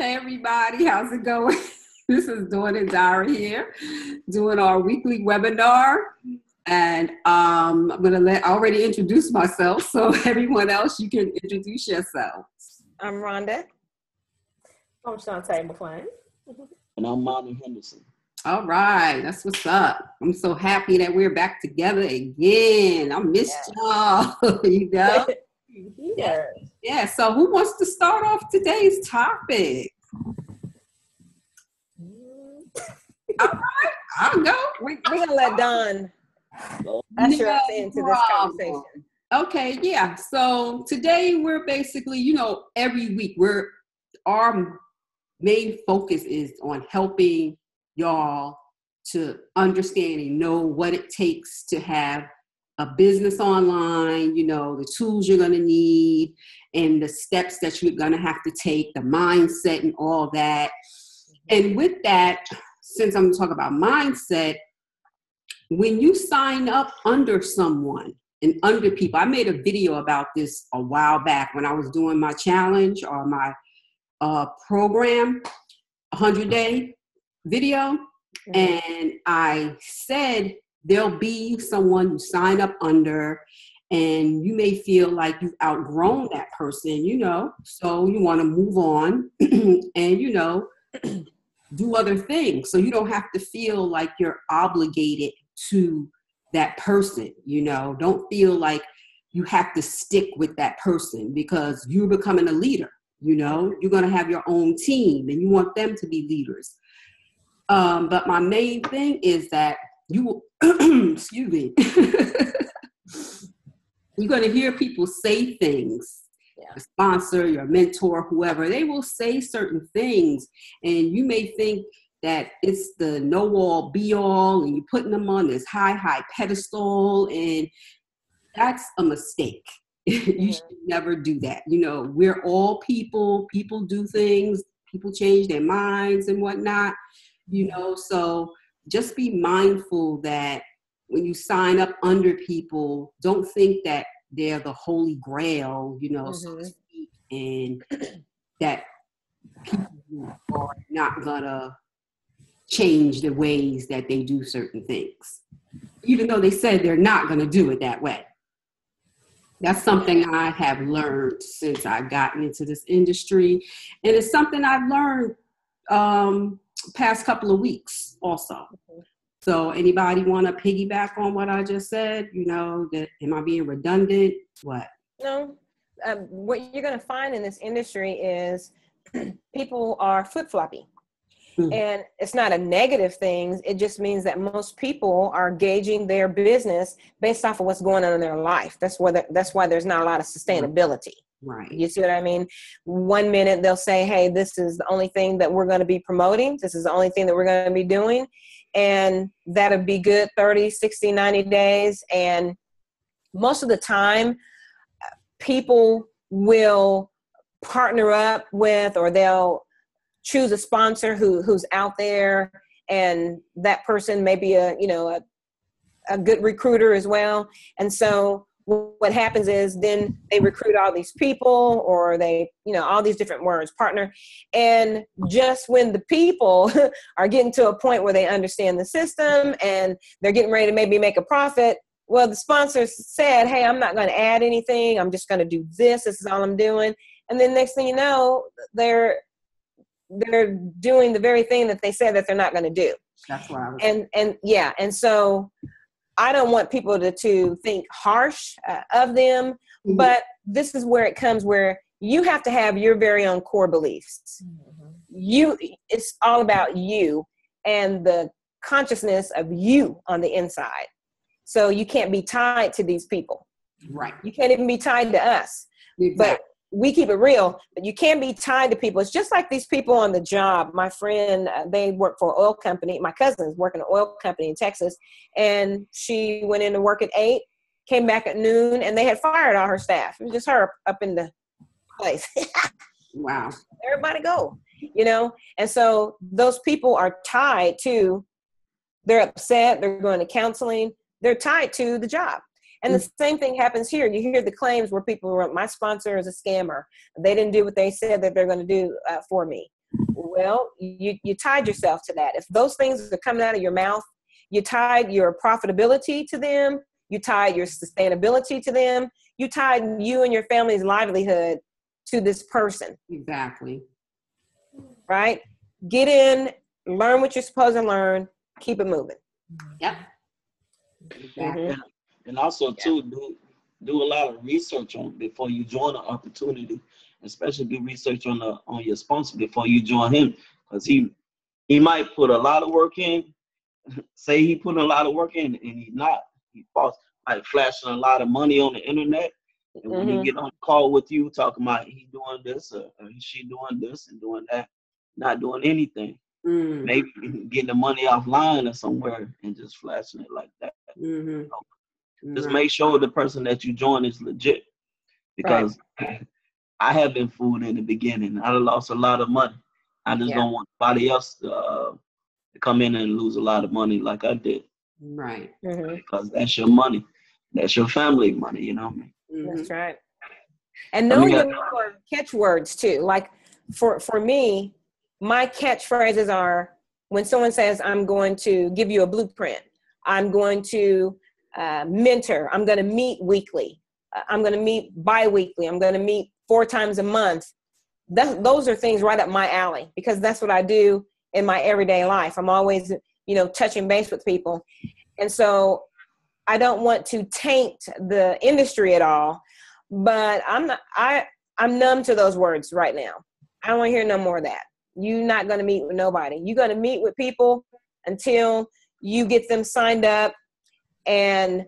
Hey everybody, how's it going? This is Dawn and Dara here, doing our weekly webinar. And I'm going to already introduce myself, so everyone else, you can introduce yourselves. I'm Rhonda. I'm Shantae McClain. And I'm Monty Henderson. All right, that's what's up. I'm so happy that we're back together again. I missed y'all, you know? Yeah, so who wants to start off today's topic? All right, I'll go. We're going to let Dawn usher us into this conversation. Okay, yeah. So today we're basically, every week our main focus is on helping y'all to understand and know what it takes to have a business online, the tools you're going to need and the steps that you're going to have to take, the mindset and all that. And with that, since I'm talking about mindset, when you sign up under someone and under people, I made a video about this a while back when I was doing my challenge or my program, 100-day video. And I said, there'll be someone you sign up under and you may feel like you've outgrown that person, so you want to move on and, do other things. So you don't have to feel like you're obligated to that person, don't feel like you have to stick with that person because you're becoming a leader, you're going to have your own team and you want them to be leaders. But my main thing is that you, excuse me, you're going to hear people say things. A sponsor, your mentor, whoever, they will say certain things. And you may think that it's the know-all, be-all, and you're putting them on this high pedestal. And that's a mistake. You should never do that. We're all people. People do things. People change their minds and whatnot. So just be mindful that when you sign up under people, don't think that they're the holy grail, so to speak, and that people are not gonna change the ways that they do certain things, even though they said they're not gonna do it that way. That's something I have learned since I've gotten into this industry, and it's something I've learned past couple of weeks also. So anybody want to piggyback on what I just said? That am I being redundant? What? No. What you're going to find in this industry is people are flip-floppy. And it's not a negative thing. It just means that most people are gauging their business based off of what's going on in their life. That's why there's not a lot of sustainability. Right. You see what I mean? 1 minute they'll say, hey, this is the only thing that we're going to be promoting. This is the only thing that we're going to be doing. And that'll be good 30, 60, 90 days. And most of the time, people will partner up with, or they'll choose a sponsor who's out there. And that person may be a good recruiter as well. And so what happens is then they recruit all these people, or they, all these different words, partner. And just when the people are getting to a point where they understand the system and they're getting ready to maybe make a profit, well, the sponsor said, hey, I'm not going to add anything. I'm just going to do this. This is all I'm doing. And then next thing you know, they're doing the very thing that they said that they're not going to do. That's what I was and so I don't want people to think harsh of them, but this is where it comes where you have to have your very own core beliefs. It's all about you and the consciousness of you on the inside. So you can't be tied to these people. Right. You can't even be tied to us. Exactly. But we keep it real, but you can't be tied to people. It's just like these people on the job. My friend, they work for an oil company. My cousin's working an oil company in Texas, and she went into work at 8, came back at noon, and they had fired all her staff. It was just her up in the place. Wow. Everybody go, And so those people are tied to, they're upset, they're going to counseling, they're tied to the job. And the same thing happens here. You hear the claims where people were, my sponsor is a scammer. They didn't do what they said that they're going to do for me. Well, you tied yourself to that. If those things are coming out of your mouth, you tied your profitability to them, you tied your sustainability to them, you tied you and your family's livelihood to this person. Exactly. Right? Get in, learn what you're supposed to learn, keep it moving. Yep. Exactly. And also too, do a lot of research on before you join an opportunity. Especially do research on your sponsor before you join him, because he might put a lot of work in. Say he put a lot of work in, and he's not. He false, like flashing a lot of money on the internet. And when he get on a call with you, talking about he doing this or she doing this and doing that, not doing anything. Maybe getting the money offline or somewhere and just flashing it like that. Just make sure the person that you join is legit, because I have been fooled in the beginning. I lost a lot of money. I just don't want somebody else to come in and lose a lot of money like I did. Right. Mm-hmm. Because that's your money. That's your family money, you know what I mean? Mm-hmm. That's right. And know your catchwords too. Like for me, my catchphrases are when someone says, I'm going to give you a blueprint, I'm going to mentor, I'm going to meet weekly, I'm going to meet bi-weekly, I'm going to meet 4 times a month. Those are things right up my alley, because that's what I do in my everyday life. I'm always, touching base with people. And so I don't want to taint the industry at all, but I'm numb to those words right now. I don't want to hear no more of that. You're not going to meet with nobody. You're going to meet with people until you get them signed up, and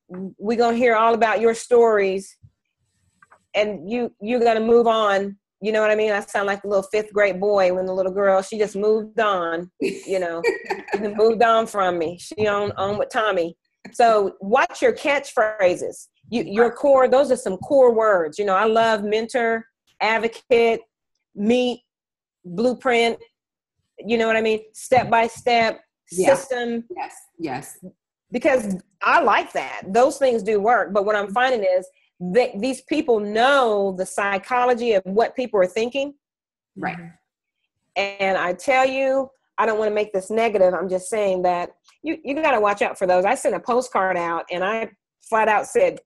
we're going to hear all about your stories, and you're going to move on. You know what I mean? I sound like a little 5th grade boy when the little girl, she just moved on, moved on from me. She on with Tommy. So watch your catchphrases. Your core, those are some core words. I love mentor, advocate, meet, blueprint, you know what I mean? Step by step, system. Yes. Because I like that. Those things do work. But what I'm finding is that these people know the psychology of what people are thinking. Right. And I tell you, I don't want to make this negative. I'm just saying that you got to watch out for those. I sent a postcard out and I flat out said,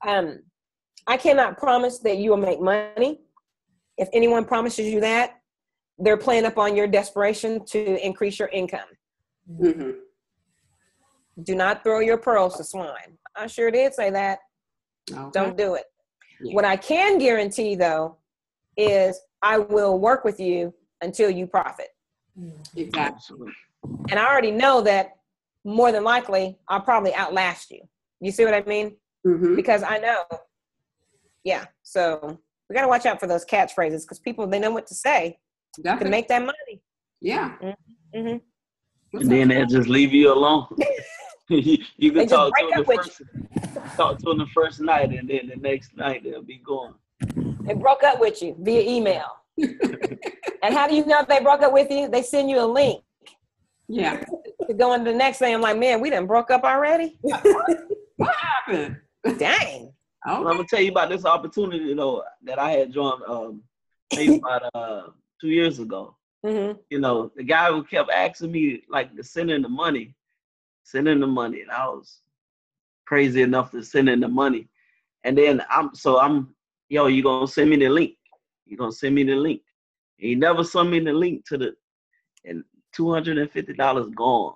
I cannot promise that you will make money. If anyone promises you that, they're playing up on your desperation to increase your income. Mm-hmm. Do not throw your pearls to swine. I sure did say that. Okay. Don't do it. Yeah. What I can guarantee, though, is I will work with you until you profit. Exactly. And I already know that more than likely, I'll probably outlast you. You see what I mean? Mm-hmm. Because I know. Yeah. So we got to watch out for those catchphrases, because people, they know what to say to make that money. Yeah. Mm-hmm. And then they'll just leave you alone. You can talk to them the first night, and then the next night they'll be gone. They broke up with you via email. And how do you know they broke up with you? They send you a link. Yeah. To go into the next thing. I'm like, man, we done broke up already? What happened? Dang. Okay. Well, I'm gonna tell you about this opportunity, that I had joined maybe about 2 years ago. Mm-hmm. The guy who kept asking me like to send in the money, and I was crazy enough to send in the money. And then you gonna send me the link? And he never sent me the link and $250 gone.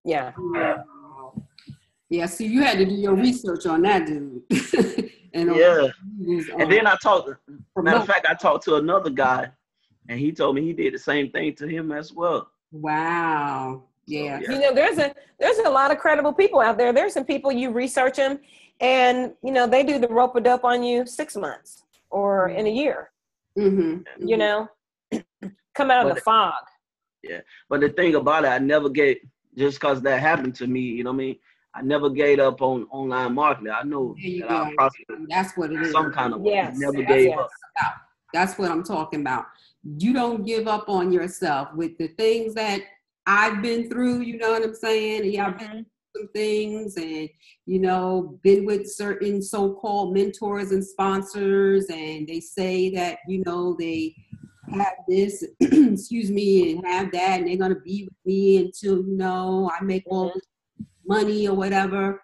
Yeah. Yeah, so you had to do your research on that, dude. And then I talked to another guy, and he told me he did the same thing to him as well. Wow. Yeah. So, yeah. There's a lot of credible people out there. There's some people, you research them, and they do the rope-a-dope on you 6 months or in a year. Mm-hmm. Come out of the fog. Yeah, but the thing about it, I never get, just because that happened to me, I never gave up on online marketing. I know that I'll prosper. That's what it is. Some kind of way. Yes. I never gave up. That's what I'm talking about. You don't give up on yourself with the things that I've been through. You know what I'm saying? Yeah, I've been through some things, and been with certain so-called mentors and sponsors, and they say that they have this, excuse me, and have that, and they're gonna be with me until, you know, I make all this money or whatever.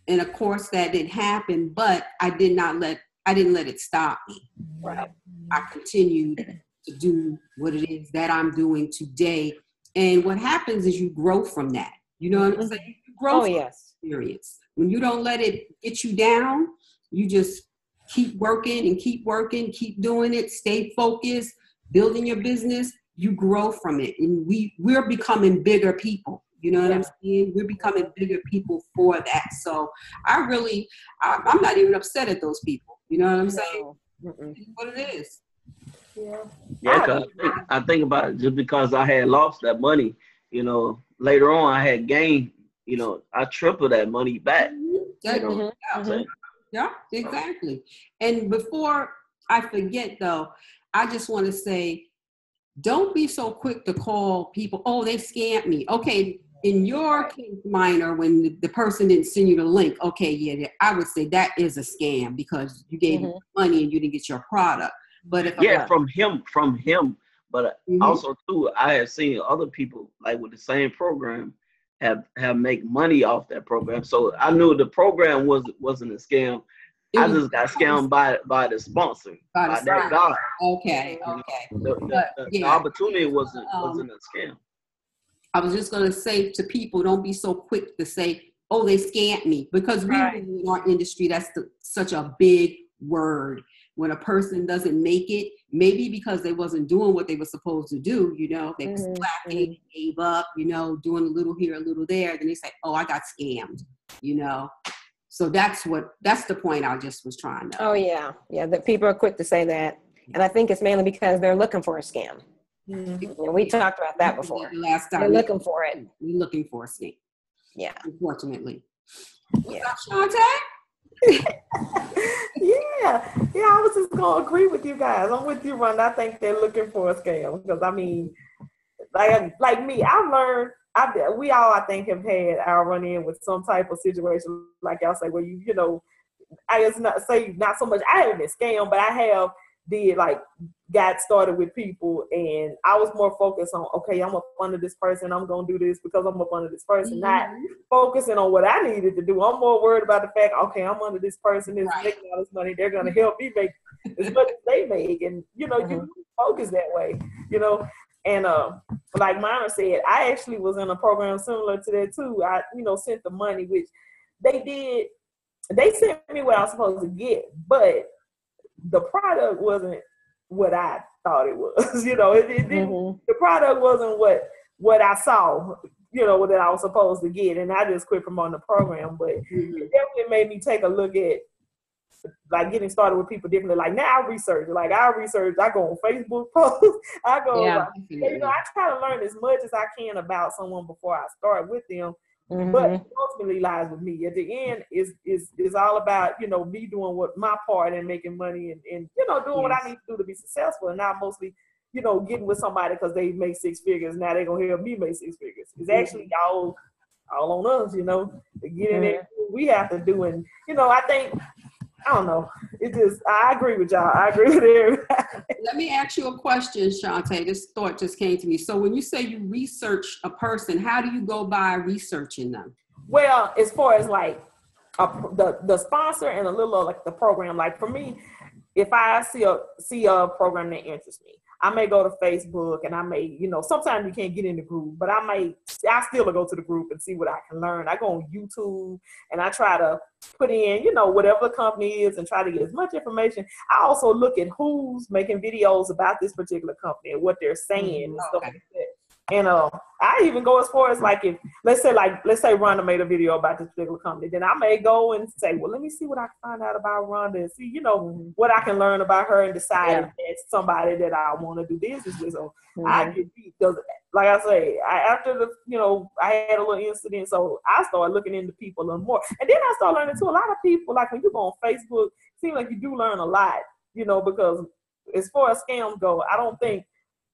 And of course that didn't happen, but I didn't let it stop me. Right. I continued to do what it is that I'm doing today. And what happens is you grow from that. You know what I'm saying? You grow from experience. When you don't let it get you down, you just keep working and keep working, keep doing it, stay focused, building your business, you grow from it. And we're becoming bigger people. You know what I'm saying? We're becoming bigger people for that. So I'm not even upset at those people. You know what I'm saying? It's what it is. Yeah, cause I think about it, just because I had lost that money, you know, later on I had gained, you know, I tripled that money back. Yeah, exactly. And before I forget though, I just want to say, don't be so quick to call people, oh, they scammed me. Okay, in your case, Minor, when the person didn't send you the link, okay, yeah, I would say that is a scam because you gave them money and you didn't get your product. But if from him, but also too, I have seen other people like with the same program have make money off that program. So I knew the program wasn't a scam. I just got scammed by the sponsor, by that guy. Okay. The opportunity wasn't a scam. I was just going to say to people, don't be so quick to say, oh, they scammed me. Because we in our industry, that's such a big word. When a person doesn't make it, maybe because they wasn't doing what they were supposed to do, you know, they was slacking, gave up, you know, doing a little here, a little there. Then they say, oh, I got scammed, you know. So that's the point I just was trying to. Oh, yeah. Yeah, that people are quick to say that. And I think it's mainly because they're looking for a scam. We talked about that before. Last time. They're looking for it. We're looking for a scam. Yeah. Unfortunately. Yeah. What's up, Shantae? Yeah, I was just gonna agree with you guys. I'm with you, Ron. I think they're looking for a scam because I mean, like me, I've learned. We all, I think, have had our run in with some type of situation, like y'all say, where you know, I just not so much. I haven't been scammed, but I have got started with people, and I was more focused on, okay, I'm up under this person, I'm gonna do this because I'm up under this person, not focusing on what I needed to do. I'm more worried about the fact, okay, I'm under this person, is making all this money, they're gonna help me make as much as they make, and you know, you focus that way, you know. And like Minor said, I actually was in a program similar to that too. I, you know, sent the money, which they sent me what I was supposed to get, but the product wasn't what I thought it was. You know, it didn't, the product wasn't what I saw, you know, that I was supposed to get. And I just quit promoting the program. But it definitely made me take a look at like getting started with people differently. Like now I research, I go on Facebook posts, I go, you know, I try to learn as much as I can about someone before I start with them. But it ultimately lies with me. At the end, is all about, you know, me doing what my part in making money and you know, doing what I need to do to be successful, and not mostly, you know, getting with somebody because they make six figures. Now they're gonna help me make six figures. It's actually all on us, you know, to get in there. We have to do, and you know, I think, I don't know. It just, I agree with y'all. I agree with everybody. Let me ask you a question, Shantae. This thought just came to me. So when you say you research a person, how do you go by researching them? Well, as far as like the sponsor and a little like the program, like for me, if I see a program that interests me, I may go to Facebook and I may, you know, sometimes you can't get in the group, but I still go to the group and see what I can learn. I go on YouTube and I try to put in, you know, whatever the company is and try to get as much information. I also look at who's making videos about this particular company and what they're saying and stuff like that. And I even go as far as like, if let's say Rhonda made a video about this particular company, then I may go and say, well, let me see what I can find out about Rhonda and see, you know, what I can learn about her and decide if that's somebody that I want to do business with. So I get beat because, like I say, after the, you know, I had a little incident, so I started looking into people a little more, and then I started learning too. A lot of people, like when you go on Facebook, it seems like you do learn a lot, you know, because as far as scams go, I don't think,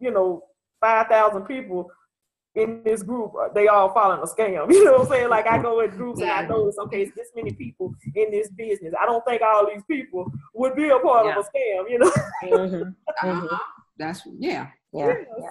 you know, 5,000 people in this group, they all following a scam. You know what I'm saying? Like I go in groups and I notice, okay, it's this many people in this business. I don't think all these people would be a part of a scam, you know? Yeah.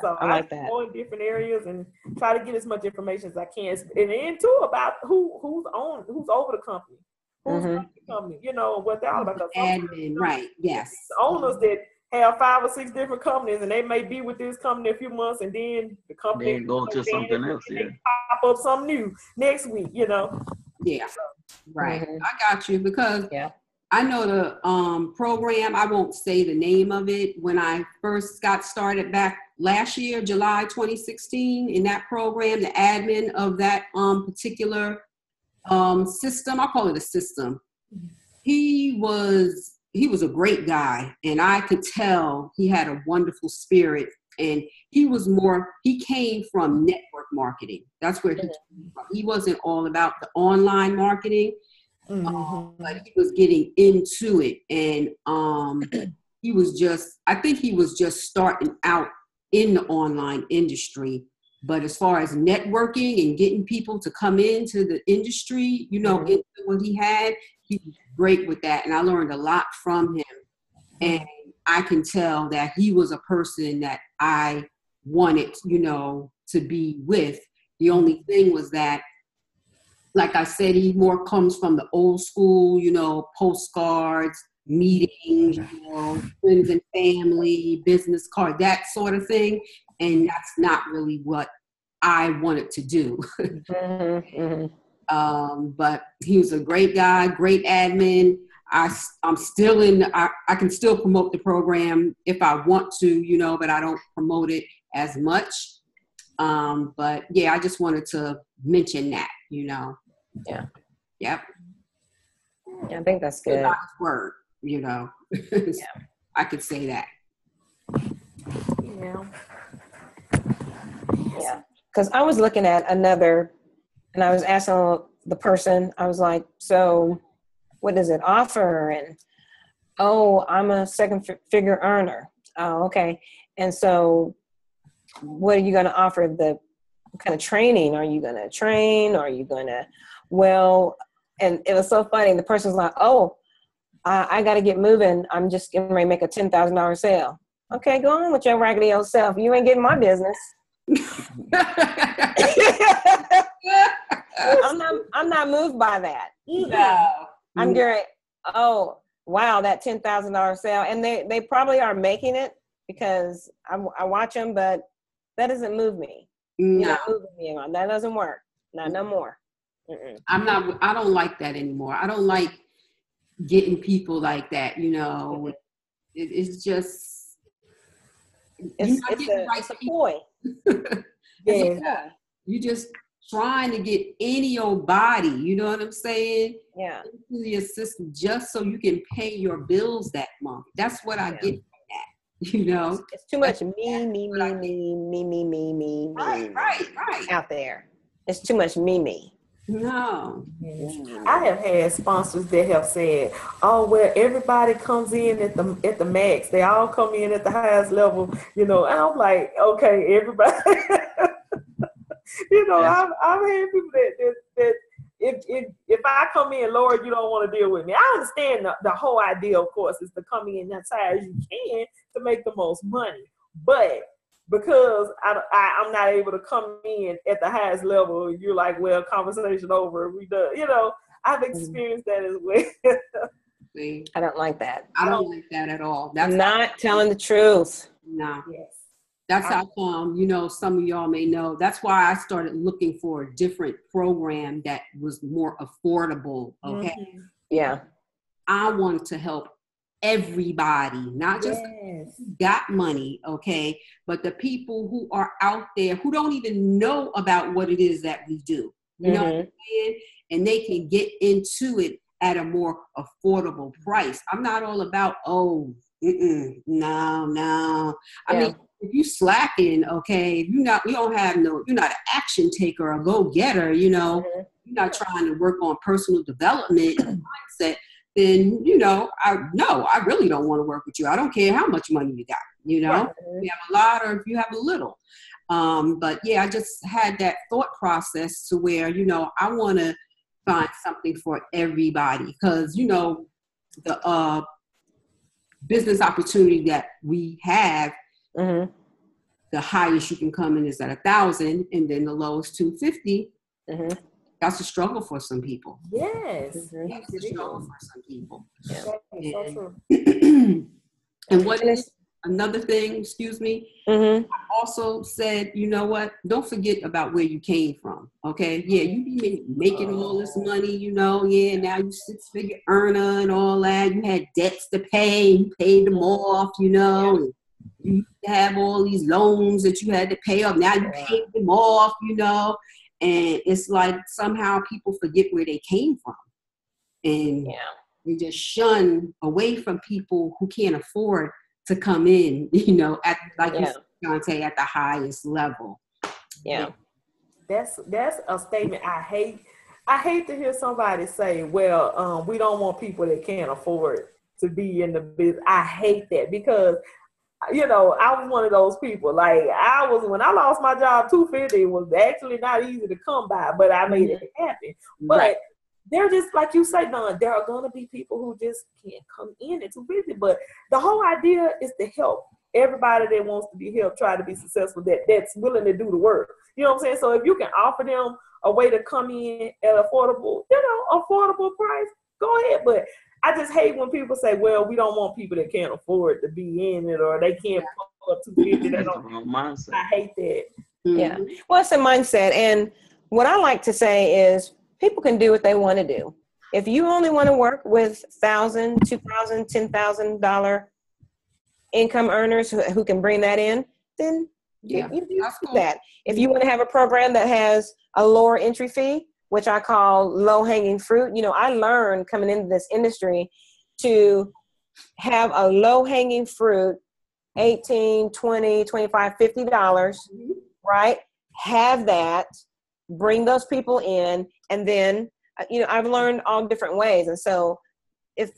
So I like that. go in different areas and try to get as much information as I can, and then too about who's over the company, who's running the company, you know, what they're all about. Admin, right? Yes. Owners that have 5 or 6 different companies, and they may be with this company a few months, and then the company Then go to something else. Yeah. Pop up something new next week, you know. Yeah. Right. I got you, because I know the program, I won't say the name of it. When I first got started back last year, July 2016, in that program, the admin of that particular system, I'll call it a system, he was a great guy, and I could tell he had a wonderful spirit, and he came from network marketing. That's where he came from. He wasn't all about the online marketing. But he was getting into it, and I think he was just starting out in the online industry. But as far as networking and getting people to come into the industry, you know, into what he was great with that, and I learned a lot from him. And I can tell that he was a person that I wanted, you know, to be with. The only thing was that, like I said, he more comes from the old school, you know, postcards, meetings, you know, friends and family, business card, that sort of thing. And that's not really what I wanted to do. But he was a great guy, great admin. I'm still I can still promote the program if I want to, you know, but I don't promote it as much. But yeah, I just wanted to mention that, you know. Yeah. Yep. Yeah, I think that's good. God's word, you know. I could say that. Yeah. Yeah. Because I was looking at another, and I was asking the person, I was like, so what does it offer? And, oh, I'm a figure earner. Oh, okay. And so what are you going to offer? What kind of training? Are you going to train? Are you going to, and it was so funny. The person was like, oh, I got to get moving. I'm just getting ready to make a $10,000 sale. Okay, go on with your raggedy old self. You ain't getting my business. I'm not moved by that. No. I'm going, oh, wow, that $10,000 sale. And they probably are making it, because I watch them, but that doesn't move me. No. You're not moving me on. That doesn't work. Not no more. I don't like that anymore. I don't like getting people like that, you know. It's just, it's a ploy. Yeah. You just trying to get any old body, you know what I'm saying? Yeah. Into your system just so you can pay your bills that month. That's what I get from that, you know. It's too much me Right. out there. It's too much me. No. I have had sponsors that have said, oh, well, everybody comes in at the max. They all come in at the highest level, you know. And I'm like, okay, everybody. You know, I've had people that if I come in, Lord, you don't want to deal with me. I understand the whole idea, of course, is to come in as high as you can to make the most money. But because I'm not able to come in at the highest level, you're like, well, conversation over, we done. You know, I've experienced that as well. See, I don't like that. I don't like that at all. That's not telling the truth. No. Yes. That's how come, you know, some of y'all may know. That's why I started looking for a different program that was more affordable. Okay. Mm-hmm. Yeah. I wanted to help everybody, not just who got money, okay, but the people who are out there who don't even know about what it is that we do. You know what I'm saying? And they can get into it at a more affordable price. I'm not all about, no. I mean, if you slacking, okay, you're not an action taker or go-getter, you know, you're not trying to work on personal development mindset, then, you know, I really don't want to work with you. I don't care how much money you got, you know, if you have a lot or if you have a little. But yeah, I just had that thought process to where, you know, I want to find something for everybody because, you know, the business opportunity that we have Mm-hmm. The highest you can come in is at 1,000, and then the lowest 250. Mm-hmm. That's a struggle for some people. Yes. Mm-hmm. Yes, It's a it struggle is. for some people. Yeah. That is so And, true. and what is another thing, excuse me, Mm-hmm. I also said, you know what, don't forget about where you came from, okay? Yeah, you be making all this money, you know, yeah, now you 6-figure earner and all that. You had debts to pay, you paid them off, you know, and you have all these loans that you had to pay off. Now you paid them off, you know, and it's like somehow people forget where they came from. And they just shun away from people who can't afford to come in, you know, at, like you said, Shantae, at the highest level. Yeah. That's a statement I hate. I hate to hear somebody say, well, we don't want people that can't afford to be in the business. I hate that because, you know, I was one of those people. Like when I lost my job, 250, it was actually not easy to come by, but I made it happen. But they're just, like you say, Dawn, there are going to be people who just can't come in at 250. But the whole idea is to help everybody that wants to be helped try to be successful, that's willing to do the work. You know what I'm saying? So if you can offer them a way to come in at affordable price, go ahead. But I just hate when people say, well, we don't want people that can't afford to be in it, or they can't pull up 250. They don't. Mindset. I hate that. Yeah. Well, it's a mindset. And what I like to say is people can do what they want to do. If you only want to work with $1,000, $2,000, $10,000 income earners who can bring that in, then you do that. If you want to have a program that has a lower entry fee, which I call low-hanging fruit, you know, I learned coming into this industry to have a low-hanging fruit, $18, $20, $25, $50, right? Have that, bring those people in, and then, you know, I've learned all different ways. And so if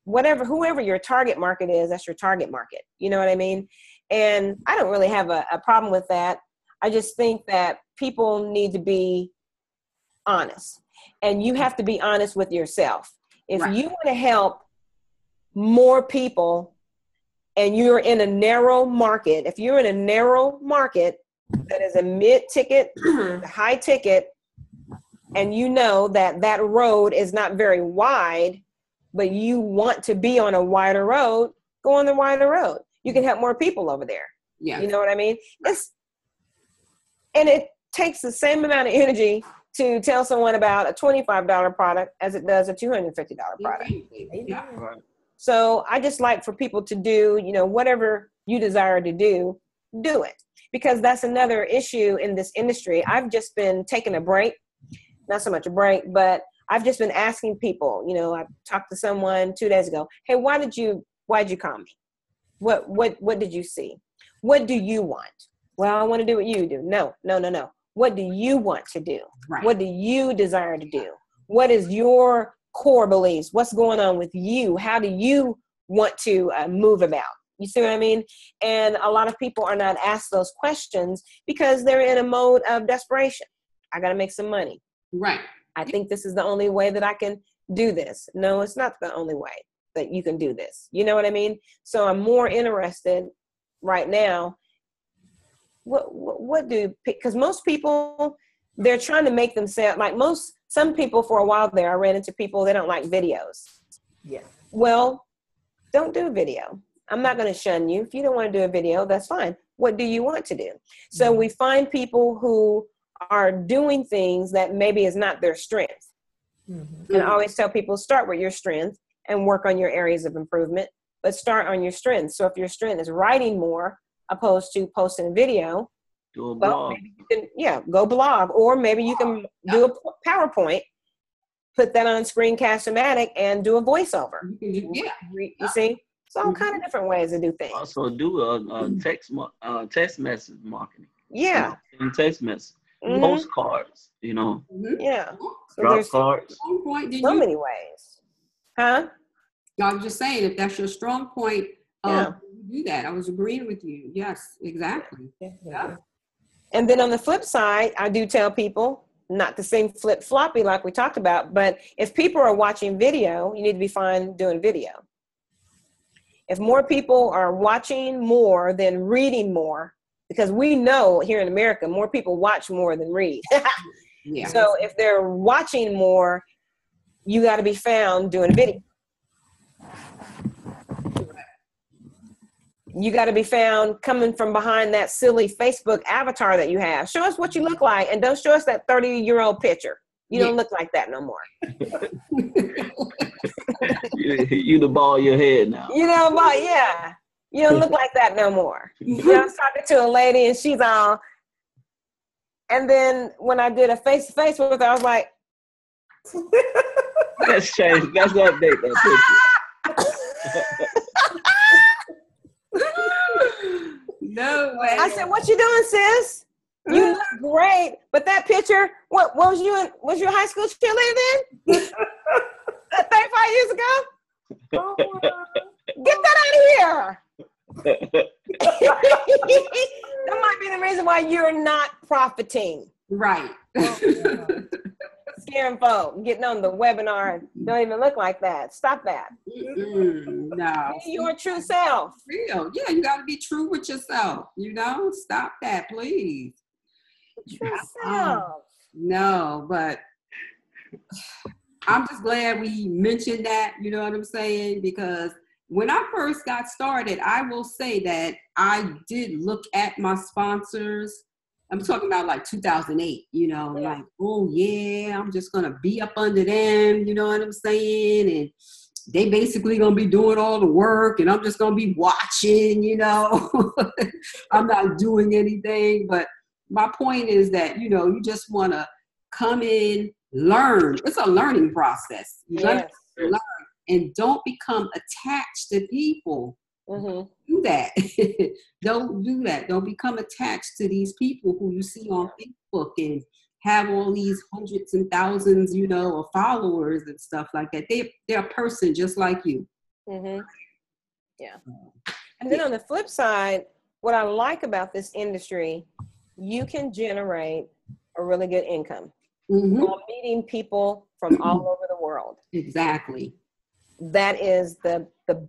whoever your target market is, that's your target market. You know what I mean? And I don't really have a problem with that. I just think that people need to be honest, and you have to be honest with yourself. If you want to help more people and you're in a narrow market, if you're in a narrow market that is a mid-ticket, high ticket, and you know that road is not very wide, but you want to be on a wider road, go on the wider road. You can help more people over there. Yeah. You know what I mean? And it takes the same amount of energy to tell someone about a $25 product as it does a $250 product. Yeah. So I just like for people to do, you know, whatever you desire to do it. Because that's another issue in this industry. I've just been taking a break, not so much a break, but I've just been asking people, you know, I talked to someone 2 days ago. Hey, why'd you call me? What did you see? What do you want? Well, I want to do what you do. No. What do you want to do? Right. What do you desire to do? What is your core beliefs? What's going on with you? How do you want to move about? You see what I mean? And a lot of people are not asked those questions because they're in a mode of desperation. I got to make some money. Right. I think this is the only way that I can do this. No, it's not the only way that you can do this. You know what I mean? So I'm more interested right now. Because most people, they're trying to make themselves like some people for a while there, I ran into people, they don't like videos. Yeah. Well, don't do a video. I'm not going to shun you. If you don't want to do a video, that's fine. What do you want to do? So we find people who are doing things that maybe is not their strength. Mm-hmm. And I always tell people, start with your strength and work on your areas of improvement, but start on your strength. So if your strength is writing more opposed to posting a video, do a blog. Maybe you can, go blog, or maybe you can do a PowerPoint, put that on Screencast-O-Matic and do a voiceover. Yeah. You see? So all kind of different ways to do things. Also do a text message marketing. Yeah. Text message. Mm-hmm. Postcards, you know. Mm-hmm. Yeah. So drop cards. So many ways. Huh? I was just saying, if that's your strong point, do that. I was agreeing with you. Yes, exactly. Yeah. And then on the flip side, I do tell people not to sing flip floppy like we talked about, but if people are watching video, you need to be fine doing video. If more people are watching more than reading more, because we know here in America, more people watch more than read. Yeah. So if they're watching more, you got to be found doing a video. You got to be found coming from behind that silly Facebook avatar that you have. Show us what you look like, and don't show us that 30-year-old picture. You don't look like that no more. you the ball your head now. You know, but yeah, you don't look like that no more. You know, I was talking to a lady, and she's all, and then when I did a face-to-face with her, I was like, let's change. Let's update that picture. No way. I said, "What you doing, sis? You look great, but that picture, what was you in? Was you a high school cheerleader then? 35 years ago? Oh, wow. Get that out of here!" That might be the reason why you're not profiting. Right. Scaring folk, getting on the webinar, don't even look like that. Stop that. No. Be your true self. Real. Yeah, you got to be true with yourself. You know, stop that, please. True self. No, but I'm just glad we mentioned that. You know what I'm saying? Because when I first got started, I will say that I did look at my sponsors. I'm talking about like 2008, you know, like, oh yeah, I'm just going to be up under them, you know what I'm saying? And they basically going to be doing all the work and I'm just going to be watching, you know, I'm not doing anything. But my point is that, you know, you just want to come in, learn. It's a learning process. You learn and don't become attached to people. Mm-hmm. Do that. Don't do that. Don't become attached to these people who you see on Facebook and have all these hundreds and thousands, you know, of followers and stuff like that. They're a person just like you. Mm-hmm. Yeah. And then on the flip side, what I like about this industry, you can generate a really good income while meeting people from all over the world. Exactly. That is the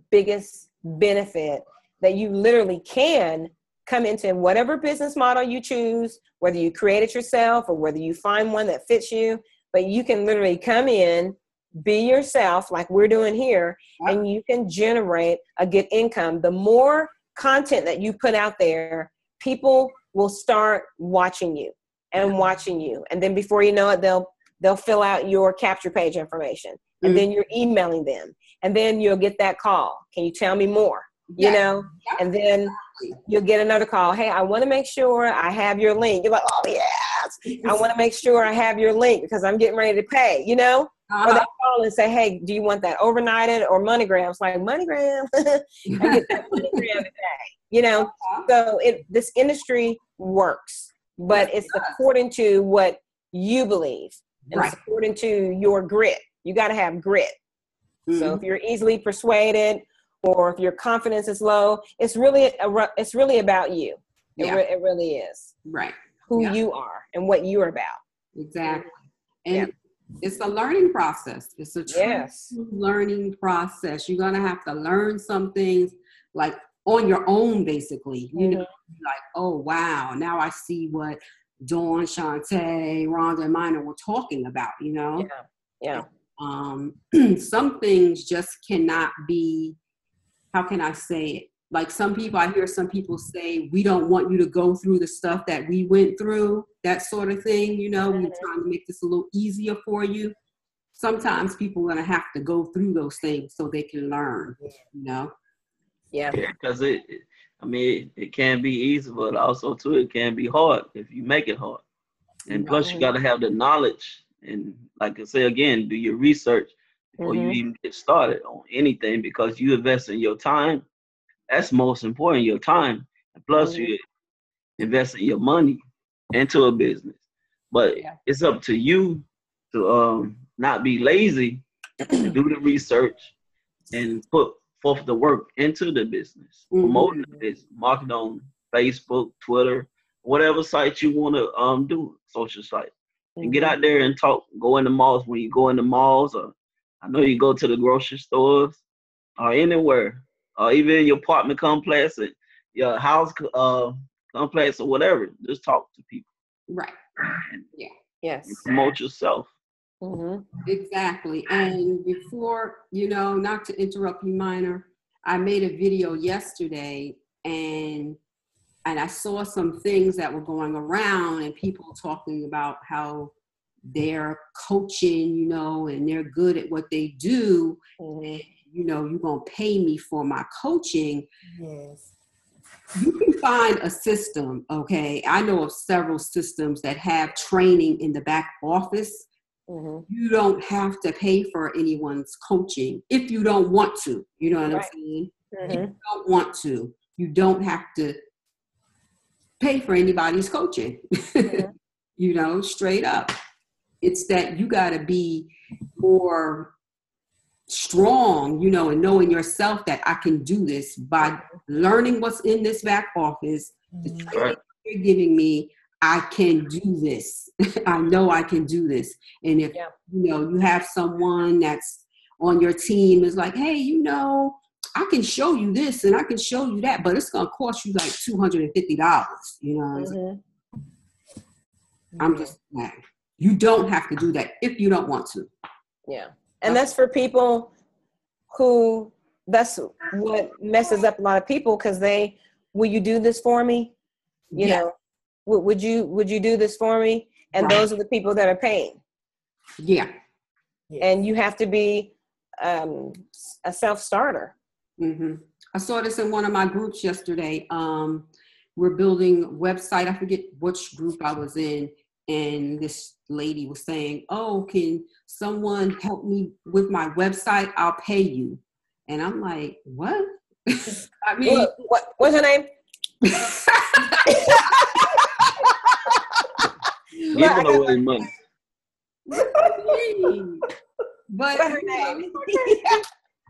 biggest benefit, that you literally can come into whatever business model you choose, whether you create it yourself or whether you find one that fits you, but you can literally come in, be yourself like we're doing here, and you can generate a good income. The more content that you put out there, people will start watching you and watching you. And then before you know it, they'll fill out your capture page information. And then you're emailing them. And then you'll get that call. Can you tell me more? You know? And then you'll get another call. Hey, I want to make sure I have your link. You're like, oh, yes. I want to make sure I have your link because I'm getting ready to pay, you know? Or they call and say, hey, do you want that overnighted or MoneyGram? It's like, MoneyGram. I get that MoneyGram today. You know? So this industry works. But it's according to what you believe. And it's according to your grit. You got to have grit. So if you're easily persuaded or if your confidence is low, it's really about you. It really is. Right. Who you are and what you're about. Exactly. And it's a learning process. It's a true learning process. You're going to have to learn some things like on your own, basically. You know, like, oh, wow, now I see what Dawn, Shantae, Rhonda, and Mina were talking about, you know? Yeah. Some things just cannot be, how can I say it? Like I hear some people say, we don't want you to go through the stuff that we went through, that sort of thing, you know, we're trying to make this a little easier for you. Sometimes people are going to have to go through those things so they can learn, you know? Yeah, because it can be easy, but also too, it can be hard if you make it hard. And plus you got to have the knowledge. And like I say again, do your research before you even get started on anything, because you invest in your time. That's most important, your time. And plus you invest in your money into a business. But it's up to you to not be lazy, to do the research and put forth the work into the business, promoting the business, market on Facebook, Twitter, whatever site you want to do, social site. And get out there and talk, go in the malls. When you go in the malls, or I know you go to the grocery stores or anywhere, or even your apartment complex, or your house complex, or whatever. Just talk to people. Right. And, Yeah. Yes. and promote yourself. Mm-hmm. Exactly. And before, not to interrupt you, Minor, I made a video yesterday, and I saw some things that were going around, and people talking about how they're coaching, and they're good at what they do. Mm-hmm. And, you're going to pay me for my coaching. Yes. You can find a system, okay? I know of several systems that have training in the back office. Mm-hmm. You don't have to pay for anyone's coaching if you don't want to. You know what I'm saying? Mm-hmm. If you don't want to, you don't have to pay for anybody's coaching. Mm-hmm. Straight up. It's that you got to be more strong, and knowing yourself that I can do this by learning what's in this back office, the training you're giving me. I can do this. I know I can do this. And if, you have someone that's on your team is like, hey, I can show you this and I can show you that, but it's going to cost you like $250, Mm-hmm. I'm just like, you don't have to do that if you don't want to. Yeah. And that's for people who, that's what messes up a lot of people, because will you do this for me? You know, would you do this for me? And those are the people that are paying. Yeah. And you have to be a self-starter. Mm-hmm. I saw this in one of my groups yesterday. We're building a website. I forget which group I was in. And this lady was saying, oh, can someone help me with my website? I'll pay you. And I'm like, what? I mean, what's her name? Giving away money. But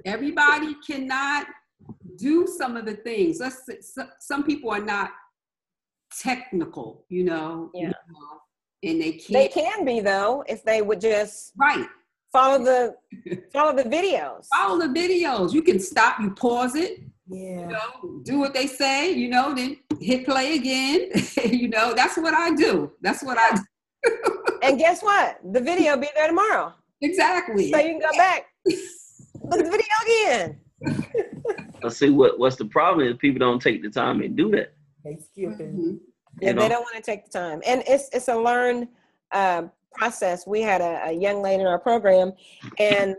everybody cannot do some of the things. Some people are not technical, and they can't. They can be, though, if they would just follow the videos. Follow the videos. You can stop. You pause it. Yeah. Do what they say. Then hit play again. That's what I do. That's what I do. And guess what? The video will be there tomorrow. Exactly. So you can go back, look at the video again. I see what's the problem is people don't take the time and do that. They skip it. Mm-hmm. Yeah, they don't want to take the time. And it's a learned process. We had a young lady in our program, and,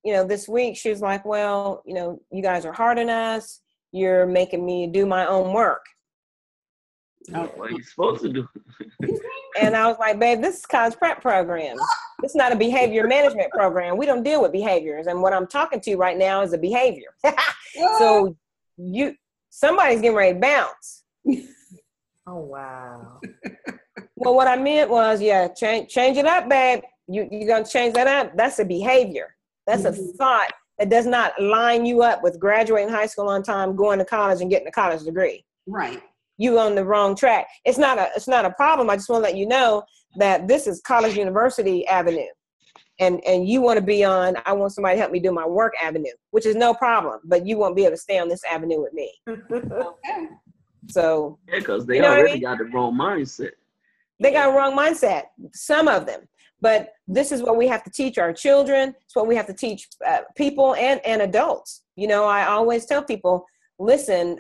this week she was like, well, you guys are hard on us. You're making me do my own work. What are you supposed to do? And I was like, babe, this is college prep program. It's not a behavior management program. We don't deal with behaviors. And what I'm talking to right now is a behavior. So somebody's getting ready to bounce. Oh, wow. Well, what I meant was, change it up, babe. You're going to change that up. That's a behavior. That's a thought that does not line you up with graduating high school on time, going to college and getting a college degree. Right. You on the wrong track. It's not a problem. I just want to let you know that this is college university avenue. And you want to be on, I want somebody to help me do my work avenue, which is no problem, but you won't be able to stay on this avenue with me. Okay. So. Yeah, because they already got the wrong mindset. They got a wrong mindset, some of them. But this is what we have to teach our children. It's what we have to teach people and adults. I always tell people, listen,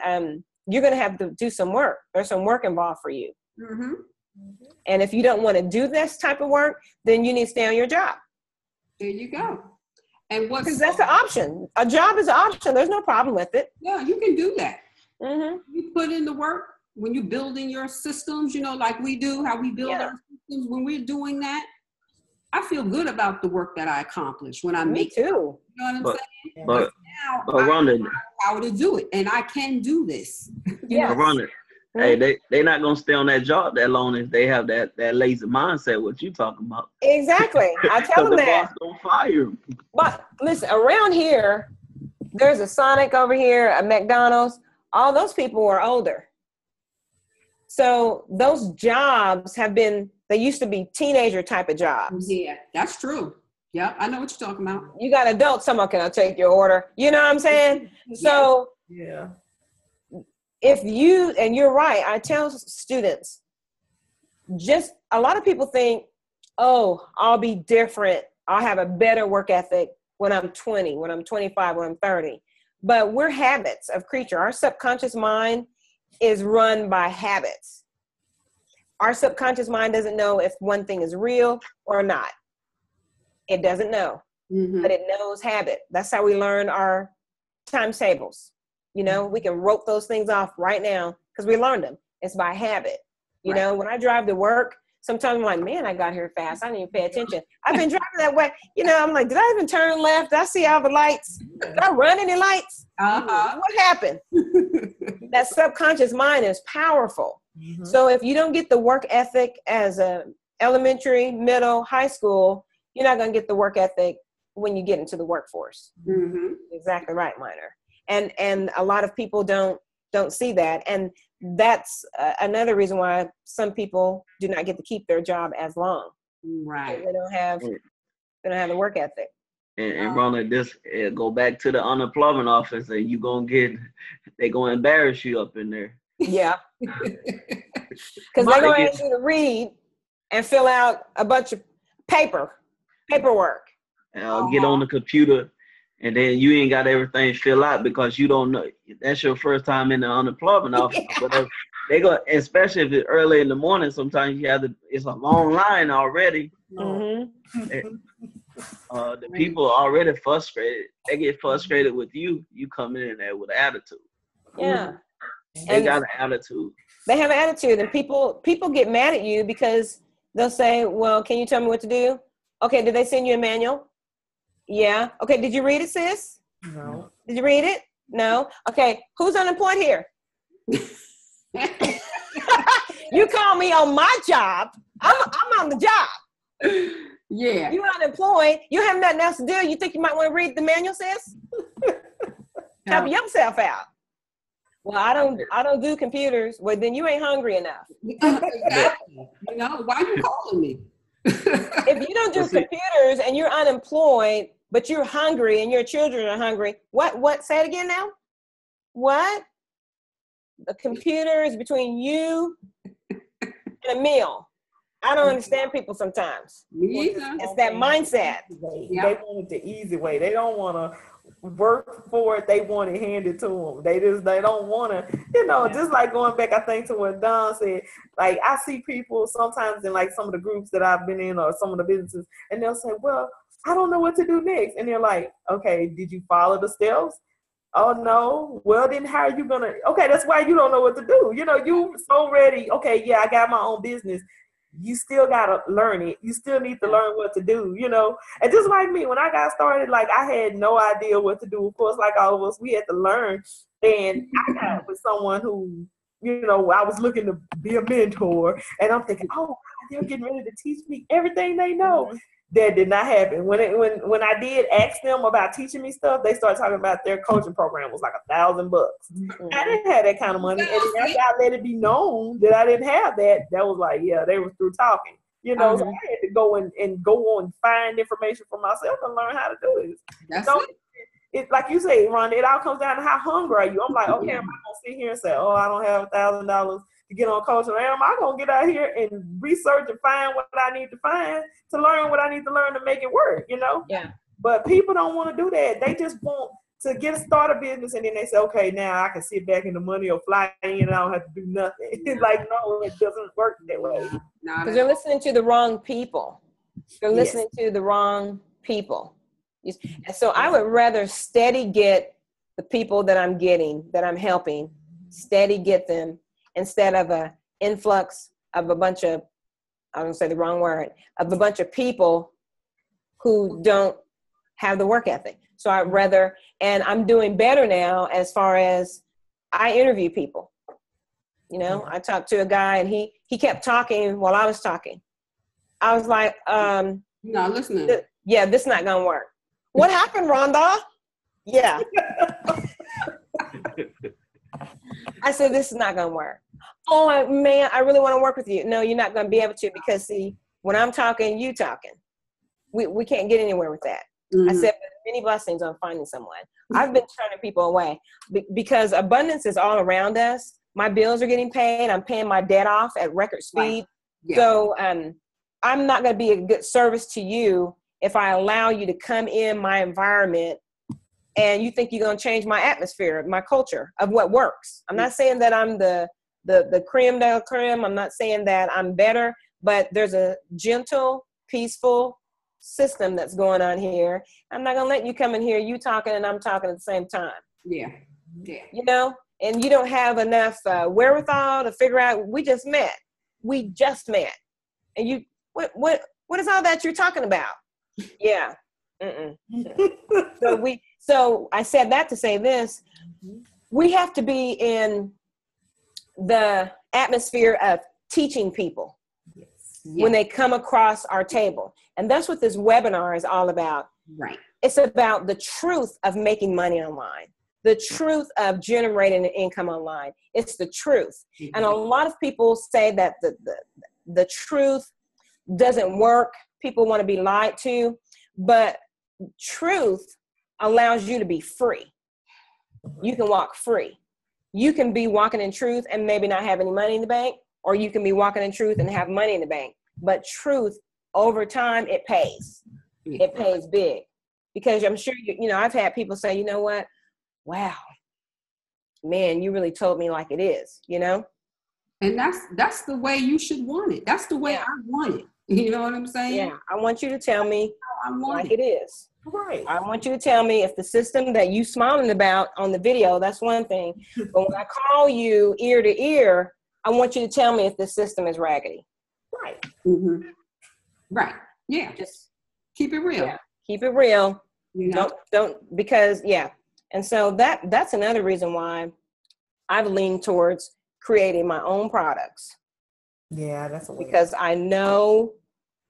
you're going to have to do some work. There's some work involved for you. Mm-hmm. And if you don't want to do this type of work, then you need to stay on your job. There you go. And because that's an option. A job is an option. There's no problem with it. Yeah, you can do that. Mm-hmm. You put in the work when you're building your systems, like we do, how we build our systems. When we're doing that, I feel good about the work that I accomplish when I make it. Me too. You know what I'm saying? But now I know how to do it, and I can do this. Rhonda, hey, they're not gonna stay on that job that long if they have that lazy mindset. What you talking about? Exactly. I tell them that. The boss gonna fire them. But listen, around here, there's a Sonic over here, a McDonald's. All those people are older. So those jobs they used to be teenager type of jobs. Yeah, that's true. Yeah, I know what you're talking about. You got adults, someone can take your order. You know what I'm saying? So Yeah. If you, and you're right, I tell students, just a lot of people think, oh, I'll be different. I'll have a better work ethic when I'm 20, when I'm 25, when I'm 30. But we're habits of creature. Our subconscious mind is run by habits. Our subconscious mind doesn't know if one thing is real or not. It doesn't know, but it knows habit. That's how we learn our times tables. You know, we can rope those things off right now because we learned them. It's by habit. You know, when I drive to work, sometimes I'm like, man, I got here fast. I didn't even pay attention. I've been driving that way. You know, I'm like, did I even turn left? Did I see all the lights? Did I run any lights? What happened? That subconscious mind is powerful. So if you don't get the work ethic as a elementary, middle, high school, you're not going to get the work ethic when you get into the workforce. Exactly right, Minor. And a lot of people don't see that. And that's another reason why some people do not get to keep their job as long. Right. They don't have the work ethic. And Rona, this go back to the unemployment office, and they gonna embarrass you up in there. Yeah. Because they're gonna ask you to read and fill out a bunch of paperwork. Get on the computer, and then you ain't got everything filled out because you don't know. That's your first time in the unemployment office. But they go, especially if it's early in the morning. Sometimes it's a long line already. The people are already frustrated. They get frustrated with you. You come in there with attitude. Yeah. They got an attitude. They have an attitude, and people get mad at you because they'll say, well, can you tell me what to do? Okay, did they send you a manual? Yeah. Okay, did you read it, sis? No. Did you read it? No. Okay, who's unemployed here? You call me on my job. I'm on the job. Yeah. You're unemployed. You have nothing else to do. You think you might want to read the manual, sis? Help yourself out. Well, I don't do computers. Well, then you ain't hungry enough. Exactly. You know, why are you calling me? If you don't do computers and you're unemployed, but you're hungry and your children are hungry, what? Say it again now. What? The computer is between you and a meal. I don't understand people sometimes. Me either. It's that mindset. They want it the easy way. They don't want to work for it. They want it handed to them. They don't want to, just like going back, I think, to what Dawn said. Like, I see people sometimes in like some of the groups that I've been in or some of the businesses, and they'll say, well, I don't know what to do next. And they're like, okay, did you follow the steps? Oh, no. Well, then how are you going to? Okay, that's why you don't know what to do. You so ready. Okay, yeah, I got my own business. You still got to learn it. You still need to learn what to do, And just like me, when I got started, like, I had no idea what to do. Of course, like all of us, we had to learn. And I got with someone who, I was looking to be a mentor. And I'm thinking, oh, they're getting ready to teach me everything they know. That did not happen. When I did ask them about teaching me stuff, they started talking about their coaching program was like $1,000. I didn't have that kind of money, and after I let it be known that I didn't have that, that was like, yeah, they were through talking. So I had to go and go on find information for myself and learn how to do this. That's it. Like you say, Ron, it all comes down to how hungry are you. I'm like, okay, I'm not gonna sit here and say, oh, I don't have $1,000 to get on coaching. Am I gonna get out here and research and find what I need to find to learn what I need to learn to make it work, Yeah. But people don't want to do that. They just want to start a business, and then they say, okay, now I can sit back in the money or fly in and I don't have to do nothing. Like, no, it doesn't work that way. Because they're listening to the wrong people. They're listening to the wrong people. And so I would rather steady get the people that I'm getting, that I'm helping, steady get them, instead of an influx of a bunch of, I'm going to say the wrong word, of a bunch of people who don't have the work ethic. So I'd rather, and I'm doing better now as far as I interview people. I talked to a guy and he kept talking while I was talking. I was like, not listening. This is not going to work. What happened, Rhonda? Yeah. I said, this is not going to work. Oh, man, I really want to work with you. No, you're not going to be able to, because, see, when I'm talking, you talking. We can't get anywhere with that. I said, many blessings on finding someone. I've been turning people away because abundance is all around us. My bills are getting paid. I'm paying my debt off at record speed. Right. Yeah. So I'm not going to be a good service to you if I allow you to come in my environment and you think you're going to change my atmosphere, my culture of what works. I'm not saying that I'm the creme de la creme. I'm not saying that I'm better, but there's a gentle, peaceful system that's going on here. I'm not going to let you come in here, you talking and I'm talking at the same time. Yeah. Yeah. You know, and you don't have enough wherewithal to figure out, we just met. And you, what is all that you're talking about? Yeah. So I said that to say this, we have to be in the atmosphere of teaching people when they come across our table. And that's what this webinar is all about. Right. It's about the truth of making money online, the truth of generating an income online. It's the truth. Mm-hmm. And a lot of people say that the truth doesn't work. People want to be lied to, but truth allows you to be free. You can walk free. You can be walking in truth and maybe not have any money in the bank, or you can be walking in truth and have money in the bank. But truth, over time, it pays. It pays big. Because I'm sure, I've had people say, you know what? Wow, man, you really told me like it is, And that's the way you should want it. That's the way I want it. You know what I'm saying? Yeah, I want you to tell me like it is. Right. I want you to tell me if the system that you smiling about on the video, that's one thing. But when I call you ear to ear, I want you to tell me if the system is raggedy. Right. Mm-hmm. Right. Yeah. Just keep it real. Yeah. Keep it real. Don't because And so that's another reason why I've leaned towards creating my own products. Yeah, that's a way. Because I know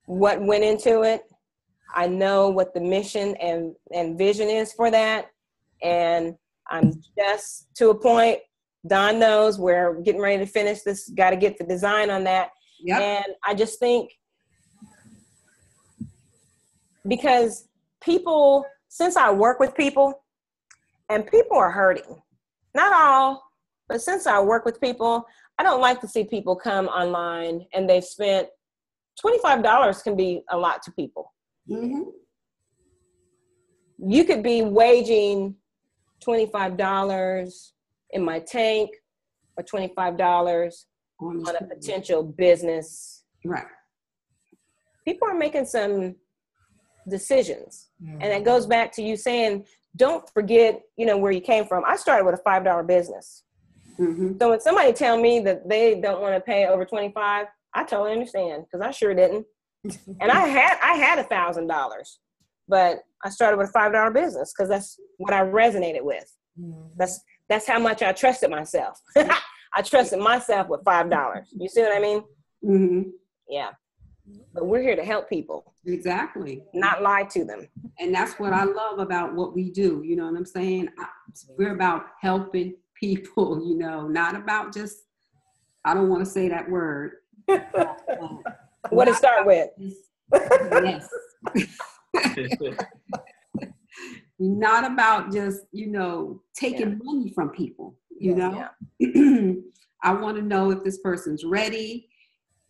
what went into it. I know what the mission and vision is for that. And I'm just to a point, Dawn knows we're getting ready to finish this, got to get the design on that. Yep. And I just think because people, since I work with people and people are hurting, not all, but since I work with people, I don't like to see people come online and they've spent $25 can be a lot to people. Mm-hmm. You could be waging $25 in my tank or $25 on a potential business. Right. People are making some decisions. Mm-hmm. And it goes back to you saying, don't forget, where you came from. I started with a $5 business. Mm-hmm. So when somebody tell me that they don't want to pay over 25, I totally understand because I sure didn't. And I had $1,000, but I started with a $5 business because that's what I resonated with. Mm-hmm. That's how much I trusted myself. I trusted myself with $5. You see what I mean? Mm-hmm. Yeah. But we're here to help people. Exactly. Not lie to them. And that's what I love about what we do. You know what I'm saying? We're about helping people, not about just, I don't want to say that word. What to start with? Yes. Not about just, taking money from people, Yeah. I want to know if this person's ready.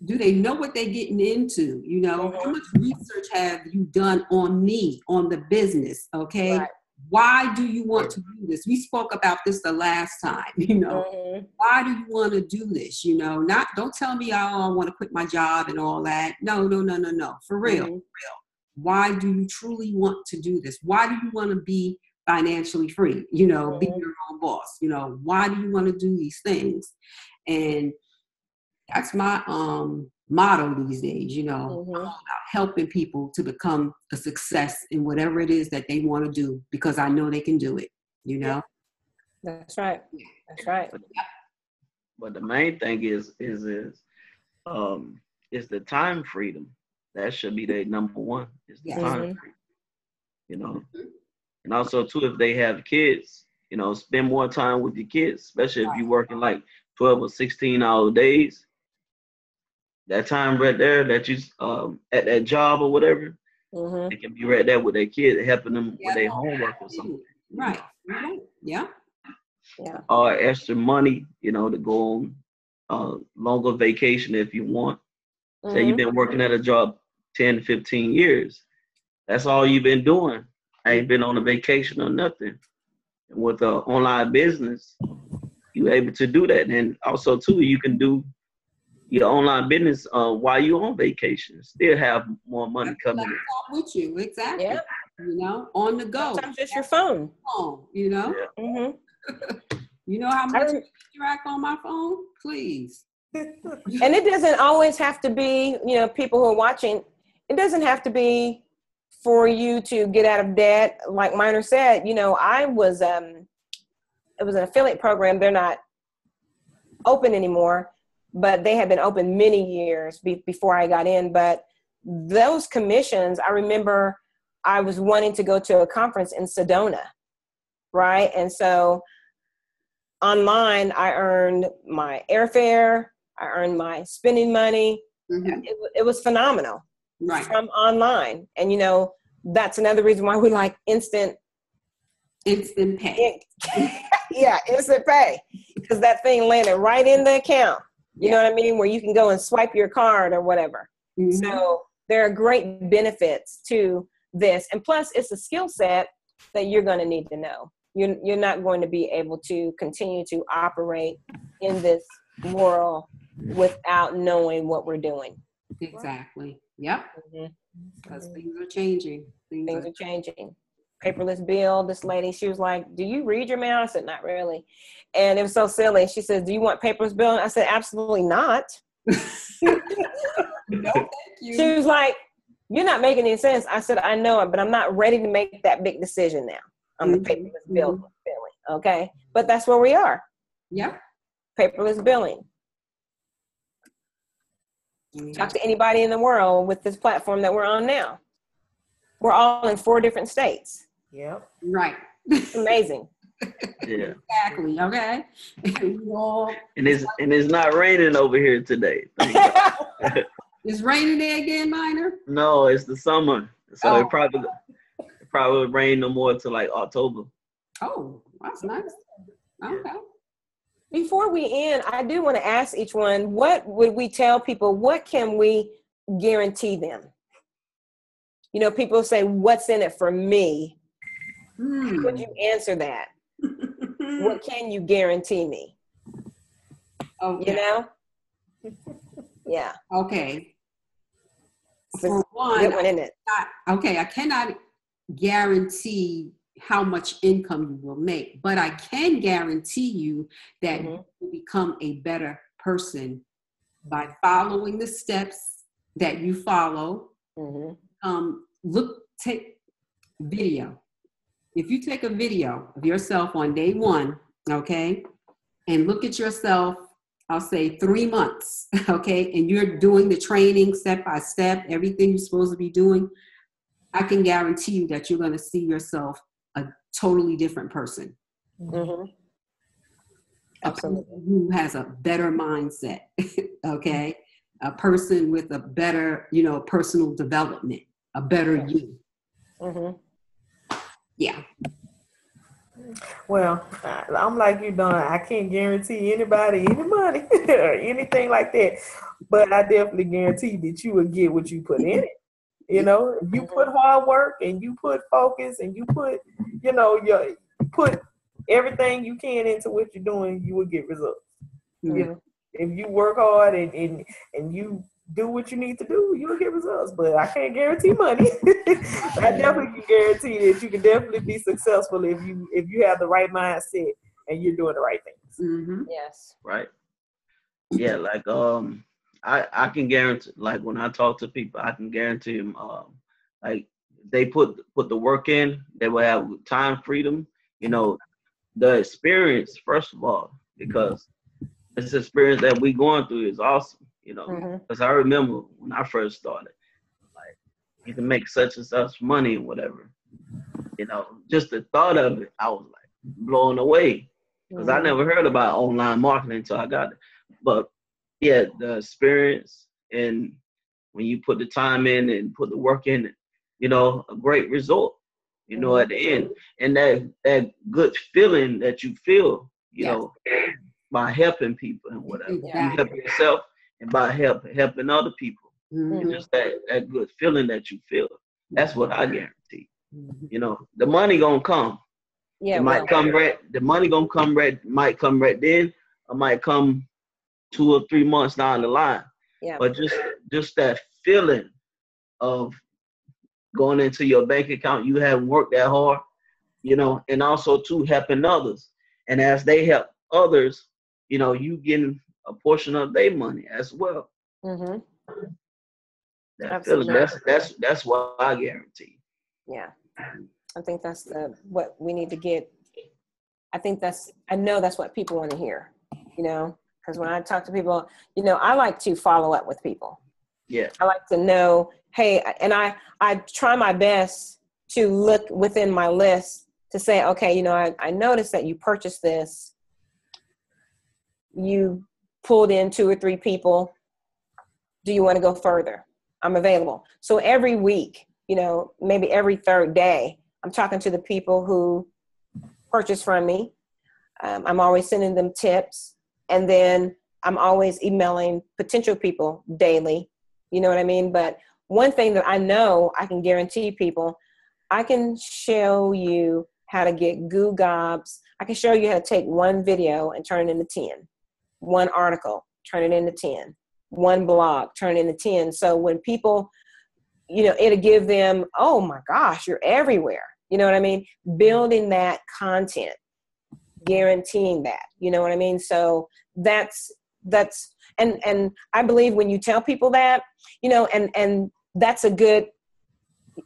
Do they know what they're getting into? Mm-hmm. How much research have you done on me, on the business? Okay. Right. Why do you want to do this? We spoke about this the last time, Mm-hmm. Why do you want to do this? Don't tell me, I want to quit my job and all that. No. For real, Mm-hmm. Why do you truly want to do this? Why do you want to be financially free? Be your own boss. Why do you want to do these things? And that's my motto these days, I'm all about helping people to become a success in whatever it is that they want to do, because I know they can do it, That's right. That's right. But the main thing is the time freedom. That should be their number one. Is the time freedom, And also too, if they have kids, spend more time with your kids, especially if you're working like 12 or 16-hour days. That time right there that you at that job or whatever, They can be right there with their kid, helping them with their homework or something. Right. Yeah. Or extra money, to go on longer vacation if you want. Say you've been working at a job 10, 15 years. That's all you've been doing. I ain't been on a vacation or nothing. And with an online business, you're able to do that. And also, too, you can do your online business while you're on vacation. Still have more money coming in. With you, exactly. Yeah. On the go. Sometimes just your phone. Yeah. You know how much I interact on my phone? Please. And it doesn't always have to be, people who are watching, it doesn't have to be for you to get out of debt. Like Minor said, I was, it was an affiliate program. They're not open anymore, but they had been open many years before I got in. But those commissions, I remember I was wanting to go to a conference in Sedona, right? And so online, I earned my airfare, I earned my spending money. It was phenomenal from online. And, that's another reason why we like instant pay. Yeah, instant pay. Because that thing landed right in the account. You know what I mean? Where you can go and swipe your card or whatever. So there are great benefits to this. And plus, it's a skill set that you're going to need to know. You're not going to be able to continue to operate in this world without knowing what we're doing. Exactly. Yep. Because things are changing. Things are changing. Paperless bill. This lady, she was like, "Do you read your mail?" I said, "Not really." And it was so silly. She said, "Do you want paperless bill?" And I said, "Absolutely not." No, thank you. She was like, "You're not making any sense." I said, "I know it, but I'm not ready to make that big decision now on the paperless billing." Okay. But that's where we are. Yeah. Paperless billing. Talk to anybody in the world with this platform that we're on now. We're all in 4 different states. Yep. Right. It's amazing. Yeah. Exactly. Okay. And it's not raining over here today. It's raining there again, Minor? No, it's the summer. So it probably rain no more till like October. Oh, that's nice. Okay. Before we end, I do want to ask each one, what would we tell people? What can we guarantee them? People say, "What's in it for me?" How would you answer that? What can you guarantee me? Okay. Yeah. Okay. For one, good one, isn't it? I cannot guarantee how much income you will make, but I can guarantee you that you will become a better person by following the steps that you follow. Take video. If you take a video of yourself on day 1, okay, and look at yourself, I'll say 3 months, okay, and you're doing the training step by step, everything you're supposed to be doing, I can guarantee you that you're going to see yourself a totally different person. A person who has a better mindset, okay? A person with a better, personal development, a better you. Yeah. Well, I'm like you, Don. I can't guarantee anybody any money or anything like that, but I definitely guarantee that you will get what you put in it. If you put hard work and you put focus and you put, you put everything you can into what you're doing, you will get results. If you work hard and you do what you need to do, you'll get results. But I can't guarantee money. I definitely can guarantee that you can definitely be successful if you have the right mindset and you're doing the right things. Yes. Right. Yeah, like I can guarantee, like when I talk to people, I can guarantee them like they put the work in, they will have time freedom, the experience first of all, because this experience that we going through is awesome. Because I remember when I first started, like, you can make such and such money or whatever. Just the thought of it, I was like blown away because I never heard about online marketing until I got it. But yeah, the experience and when you put the time in and put the work in, a great result, at the end. And that good feeling that you feel, by helping people and whatever. Exactly. You help yourself and by helping other people. Mhm. Just that good feeling that you feel. That's what I guarantee. Mhm. The money gonna come. Yeah, It might come right. The money gonna come right. Might come right then, or might come 2 or 3 months down the line. Yeah. But just that feeling of going into your bank account, you haven't worked that hard, and also too helping others. And as they help others, you getting a portion of their money as well. Mm-hmm. That Absolutely. feeling, that's what I guarantee. Yeah. I think that's what we need to get. I know that's what people want to hear, because when I talk to people, I like to follow up with people. Yeah. I like to know, hey, and I try my best to look within my list to say, okay, I noticed that you purchased this. You pulled in 2 or 3 people. Do you want to go further? I'm available. So every week, maybe every third day, I'm talking to the people who purchase from me. I'm always sending them tips. And then I'm always emailing potential people daily. You know what I mean? But one thing that I know I can guarantee people, I can show you how to get goo gobs. I can show you how to take one video and turn it into 10. One article, turn it into 10. One blog, turn it into 10. So when people, it'll give them, oh my gosh, you're everywhere. You know what I mean? Building that content, guaranteeing that, you know what I mean? So that's, and I believe when you tell people that, and that's a good,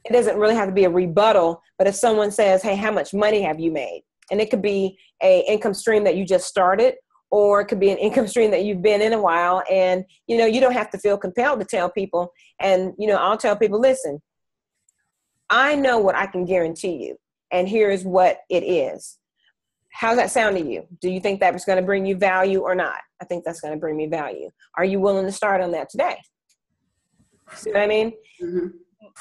it doesn't really have to be a rebuttal, but if someone says, hey, how much money have you made? And it could be a income stream that you just started, or it could be an income stream that you've been in a while. And, you don't have to feel compelled to tell people. And, I'll tell people, listen, I know what I can guarantee you. And here's what it is. How's that sound to you? Do you think that was going to bring you value or not? I think that's going to bring me value. Are you willing to start on that today? See what I mean? Mm-hmm.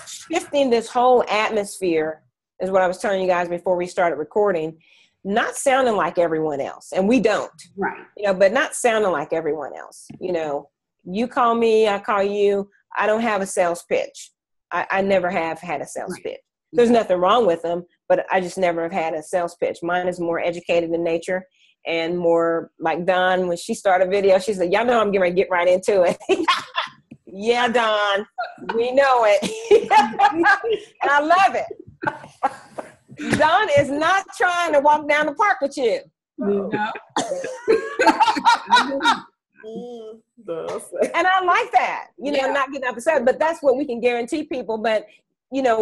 Shifting this whole atmosphere is what I was telling you guys before we started recording. Not sounding like everyone else. And we don't. Right. But not sounding like everyone else. You call me, I call you. I don't have a sales pitch. I never have had a sales pitch. There's nothing wrong with them, but I just never have had a sales pitch. Mine is more educated in nature and more like Dawn. When she started a video, she said, y'all know I'm going to get right into it. Yeah, Dawn, we know it. And I love it. Dawn is not trying to walk down the park with you. No. And I like that, not getting upset, but that's what we can guarantee people. But,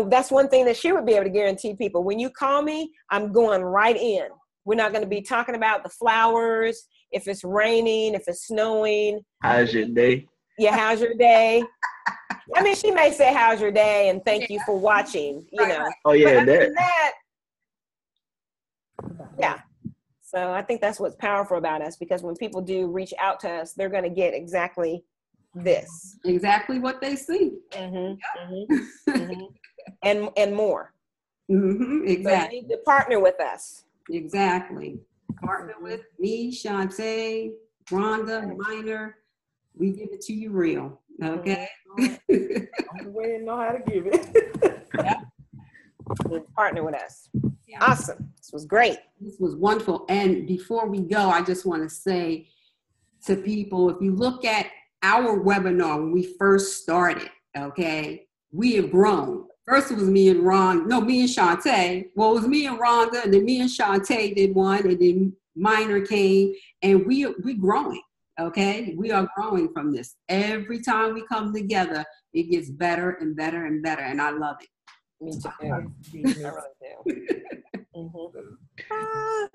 that's one thing that she would be able to guarantee people. When you call me, I'm going right in. We're not going to be talking about the flowers, if it's raining, if it's snowing. How's your day? Yeah, how's your day? I mean, she may say, how's your day? And thank you for watching, Oh, yeah, that. Yeah. So I think that's what's powerful about us, because when people do reach out to us, they're going to get exactly this. Exactly what they see. Mm-hmm, mm-hmm, mm-hmm. And more. Mm-hmm, exactly. So you need to partner with us. Exactly. Partner with me, Shantae, Rhonda, Minor. We give it to you real. Okay. The way they know how to give it. Yeah. Partner with us. Yeah. Awesome. This was great. This was wonderful. And before we go, I just want to say to people, if you look at our webinar when we first started, okay, we have grown. First it was me and Shantae. Well, it was me and Rhonda, and then me and Shantae did one, and then Minor came, and we're growing. Okay, we are growing from this. Every time we come together, it gets better and better and better, and I love it. Me too. I really do. Mm-hmm.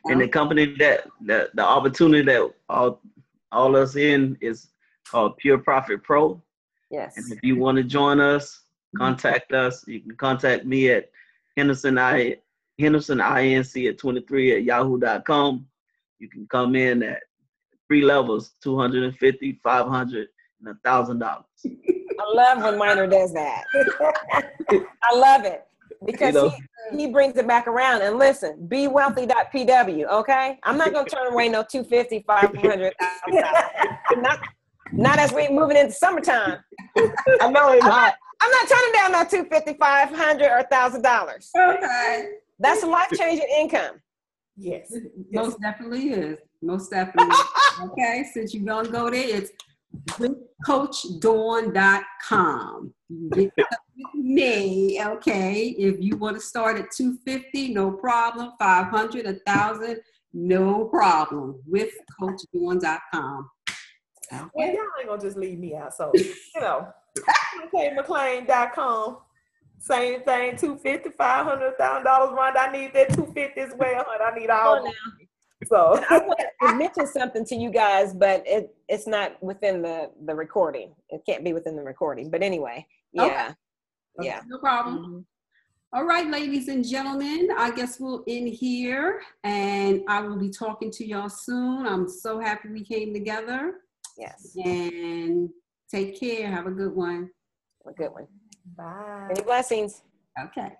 And the company that the opportunity that all us in is called PureProfitpro. Yes. And if you want to join us, contact us. You can contact me at hendersonINC@23@yahoo.com. You can come in at 3 levels, $250, $500, and $1,000. I love when Minor does that. I love it because he brings it back around. And listen, bewealthy.pw, okay? I'm not going to turn away no 250, 500. Not as we're moving into summertime. I know it's hot. I'm not turning down no 250, 500, or $1,000. Okay. That's a life-changing income. Yes. Most definitely is. Most definitely. Okay, since you're going to go there, it's withcoachdawn.com. You get with me, okay? If you want to start at $250, no problem. $500, $1,000, no problem. Withcoachdawn.com. Okay. Well, y'all ain't gonna just leave me out. So, McClain.com. Same thing, $250, $500, $1,000. Rhonda, I need that $250 as well. I need all. So I want to mention something to you guys, but it's not within the recording. It can't be within the recording. But anyway, yeah. Okay. Yeah. No problem. Mm-hmm. All right, ladies and gentlemen, I guess we'll end here, and I will be talking to y'all soon. I'm so happy we came together. Yes. And take care. Have a good one. A good one. bye. Many blessings. Okay.